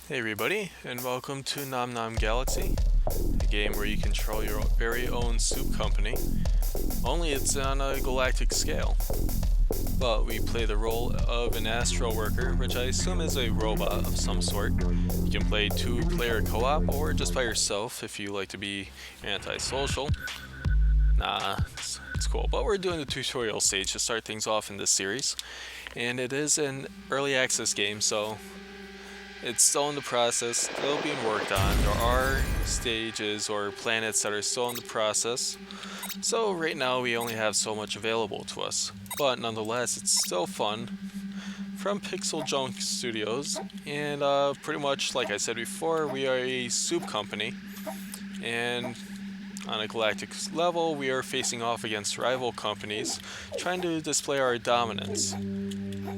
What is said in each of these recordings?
Hey everybody, and welcome to Nom Nom Galaxy, a game where you control your very own soup company, only it's on a galactic scale. But we play the role of an astral worker, which I assume is a robot of some sort. You can play two-player co-op or just by yourself if you like to be antisocial. It's cool. But we're doing the tutorial stage to start things off in this series, and it is an early access game, so it's still in the process, still being worked on. There are stages or planets that are still in the process. So right now we only have so much available to us. But nonetheless, it's still fun. From Pixeljunk Studios. And pretty much like I said before, we are a soup company. And on a galactic level, we are facing off against rival companies, trying to display our dominance.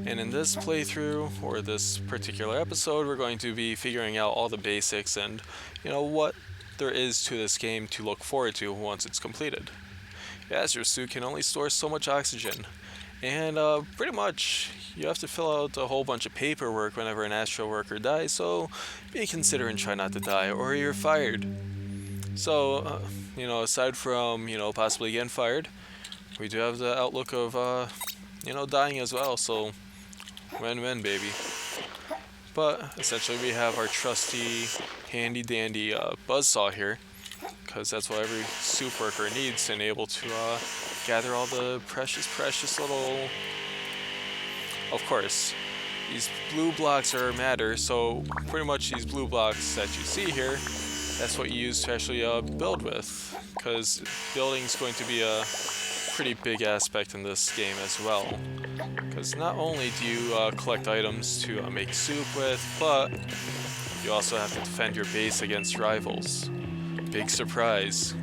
And in this playthrough, or this particular episode, we're going to be figuring out all the basics and, what there is to this game to look forward to once it's completed. As your suit can only store so much oxygen, and pretty much you have to fill out a whole bunch of paperwork whenever an astral worker dies, so be considerate and try not to die, or you're fired. So, aside from, possibly getting fired, we do have the outlook of, dying as well, so win-win, baby. But essentially we have our trusty handy-dandy buzzsaw here, because that's what every soup worker needs and able to gather all the precious little... Of course, these blue blocks are matter, so pretty much these blue blocks that you see here, that's what you use to actually build with, because building is going to be a pretty big aspect in this game as well. Because not only do you collect items to make soup with, but you also have to defend your base against rivals. Big surprise.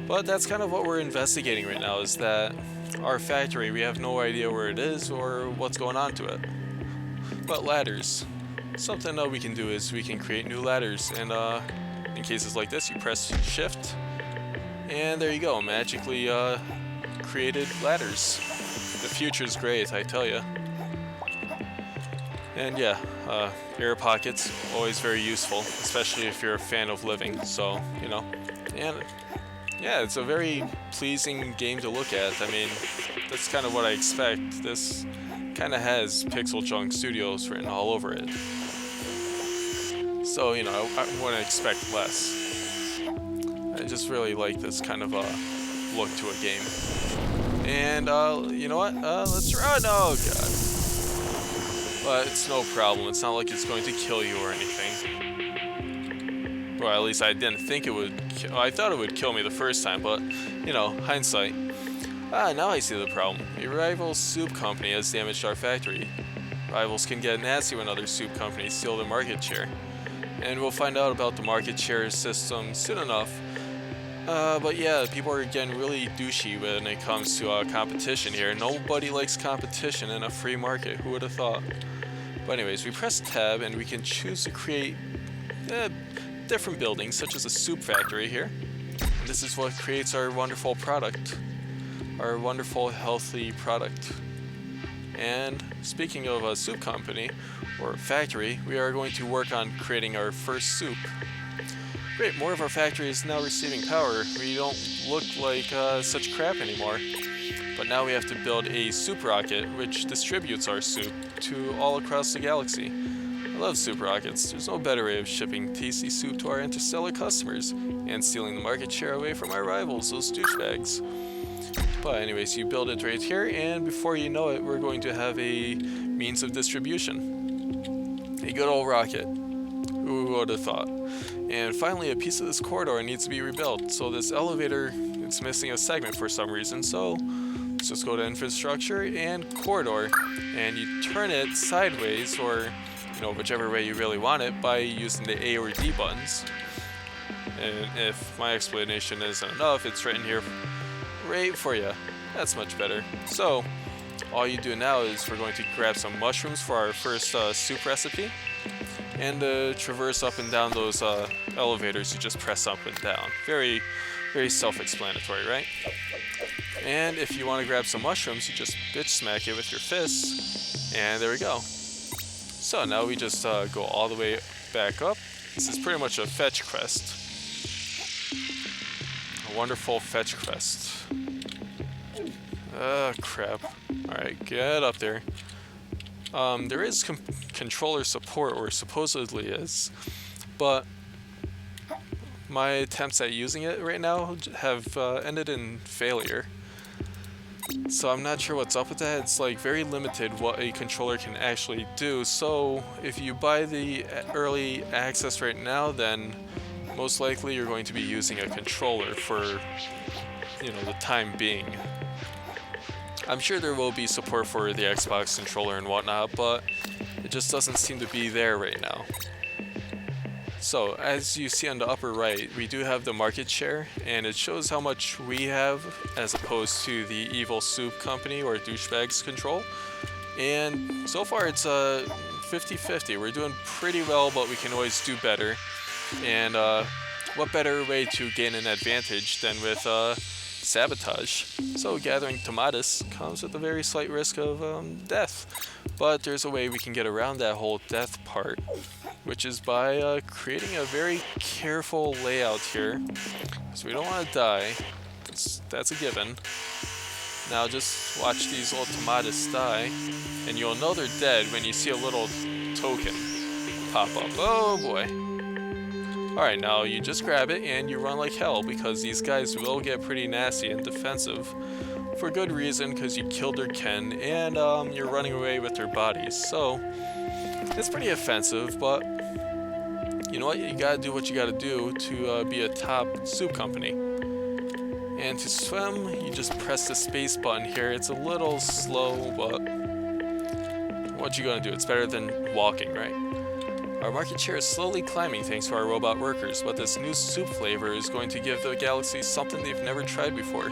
But that's kind of what we're investigating right now, is that our factory, we have no idea where it is or what's going on to it. But ladders. Something that we can do is we can create new ladders, and in cases like this you press shift, and there you go, magically created ladders. The future's great, I tell ya. And yeah, air pockets, always very useful, especially if you're a fan of living, so, And yeah, it's a very pleasing game to look at. I mean, that's kind of what I expect. This kind of has Pixeljunk Studios written all over it. So, I wouldn't expect less. I just really like this kind of look to a game. And, you know what? Let's run! Oh, God. But it's no problem. It's not like it's going to kill you or anything. Well, at least I didn't think it would. I thought it would kill me the first time, but, hindsight. Now I see the problem. A rival soup company has damaged our factory. Rivals can get nasty when other soup companies steal the market share. And we'll find out about the market share system soon enough. But yeah, people are getting really douchey when it comes to competition here. Nobody likes competition in a free market. Who would have thought? But anyways, we press tab and we can choose to create different buildings, such as a soup factory here. And this is what creates our wonderful product. Our wonderful, healthy product. And speaking of a soup company, or factory, we are going to work on creating our first soup. Great, more of our factory is now receiving power. We don't look like such crap anymore. But now we have to build a soup rocket, which distributes our soup to all across the galaxy. I love soup rockets. There's no better way of shipping tasty soup to our interstellar customers, and stealing the market share away from our rivals, those douchebags. But anyways, you build it right here, and before you know it, we're going to have a means of distribution. A good old rocket. Who would have thought? And finally, a piece of this corridor needs to be rebuilt. So this elevator, it's missing a segment for some reason. So let's just go to infrastructure and corridor, and you turn it sideways, or whichever way you really want it, by using the A or D buttons. And if my explanation isn't enough, it's written here right for you. That's much better. So all you do now is we're going to grab some mushrooms for our first soup recipe, and traverse up and down those elevators. You just press up and down. Very, very self-explanatory, right? And if you want to grab some mushrooms, you just bitch smack it with your fists, and there we go. So now we just go all the way back up. This is pretty much a fetch quest. A wonderful fetch quest. Crap. Alright, get up there. There is controller support, or supposedly is, but my attempts at using it right now have ended in failure. So I'm not sure what's up with that. It's like very limited what a controller can actually do. So if you buy the early access right now, then most likely you're going to be using a controller for, the time being. I'm sure there will be support for the Xbox controller and whatnot, but it just doesn't seem to be there right now. So, as you see on the upper right, we do have the market share, and it shows how much we have as opposed to the evil soup company or douchebags control. And so far it's 50-50. We're doing pretty well, but we can always do better. And what better way to gain an advantage than with sabotage? So gathering tomatoes comes with a very slight risk of death. But there's a way we can get around that whole death part, which is by creating a very careful layout here, because we don't want to die. That's a given. Now just watch these little tomatoes die, and you'll know they're dead when you see a little token pop up. Oh boy. Alright, now you just grab it and you run like hell, because these guys will get pretty nasty and defensive. For good reason, because you killed their kin, and you're running away with their bodies. So, it's pretty offensive, but you know what? You gotta do what you gotta do to be a top soup company. And to swim, you just press the space button here. It's a little slow, but what you gonna do? It's better than walking, right? Our market share is slowly climbing thanks to our robot workers, but this new soup flavor is going to give the Galaxy something they've never tried before.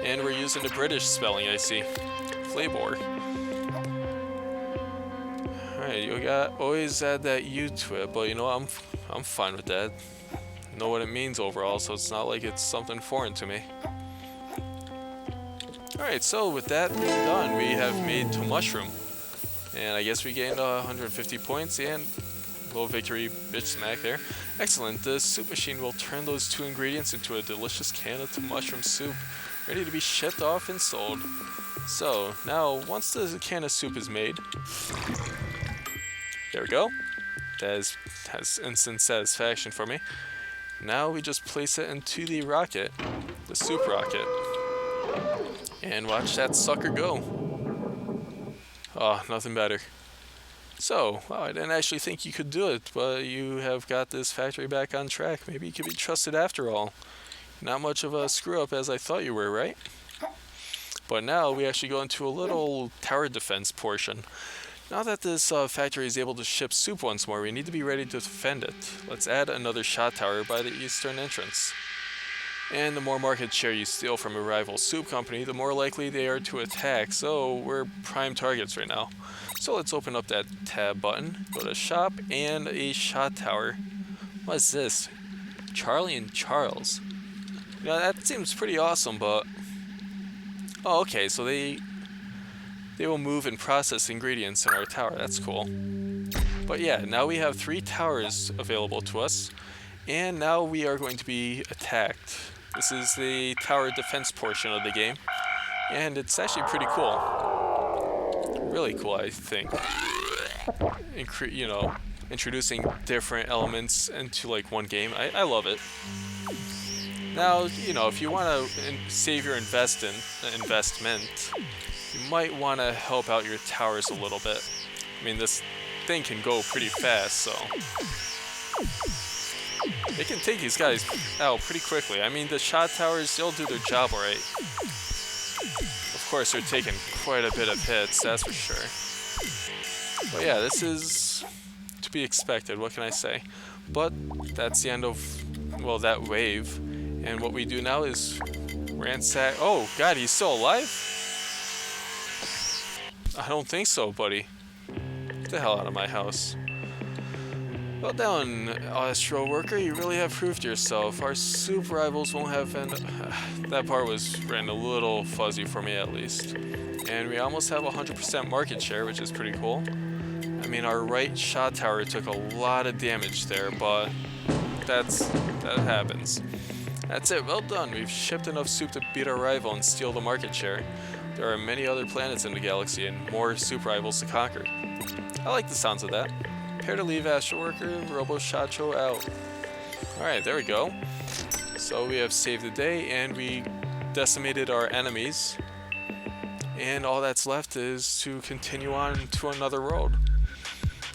And we're using the British spelling, I see. Flavor. Alright, you got always add that U to it, but you know what, I'm fine with that. Know what it means overall, so it's not like it's something foreign to me. Alright, so with that being done, we have made to mushroom. And I guess we gained 150 points and a little victory bitch smack there. Excellent, the soup machine will turn those two ingredients into a delicious can of mushroom soup, ready to be shipped off and sold. So, now, once the can of soup is made, there we go. That has instant satisfaction for me. Now we just place it into the rocket, the soup rocket, and watch that sucker go. Oh, nothing better. So, wow, I didn't actually think you could do it, but you have got this factory back on track. Maybe you can be trusted after all. Not much of a screw-up as I thought you were, right? But now we actually go into a little tower defense portion. Now that this factory is able to ship soup once more, we need to be ready to defend it. Let's add another shot tower by the eastern entrance. And the more market share you steal from a rival soup company, the more likely they are to attack, so we're prime targets right now. So let's open up that tab button, go to shop, and a shot tower. What is this? Charlie and Charles. You know, that seems pretty awesome, but... Oh, okay, so they will move and process ingredients in our tower. That's cool. But yeah, now we have 3 towers available to us, and now we are going to be attacked. This is the tower defense portion of the game, and it's actually pretty cool. Really cool, I think. Introducing different elements into like one game. I love it. Now, if you want to save your investment, you might want to help out your towers a little bit. I mean, this thing can go pretty fast, so it can take these guys out pretty quickly. I mean, the shot towers, they'll do their job alright. Of course, they're taking quite a bit of hits, that's for sure. But yeah, this is to be expected, what can I say? But that's the end of, well, that wave. And what we do now is ransack... Oh, God, he's still alive? I don't think so, buddy. Get the hell out of my house. Well done, Astro Worker. You really have proved yourself. Our soup rivals won't have... that part was ran a little fuzzy for me, at least. And we almost have 100% market share, which is pretty cool. I mean, our right shot tower took a lot of damage there, but that happens. That's it, well done. We've shipped enough soup to beat our rival and steal the market share. There are many other planets in the galaxy and more soup rivals to conquer. I like the sounds of that. Prepare to leave, Astro Worker. Robo-Shacho out. Alright, there we go. So we have saved the day and we decimated our enemies. And all that's left is to continue on to another road.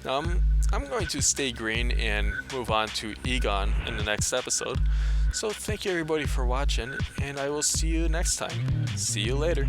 I'm going to stay green and move on to Egon in the next episode. So thank you everybody for watching, and I will see you next time. See you later.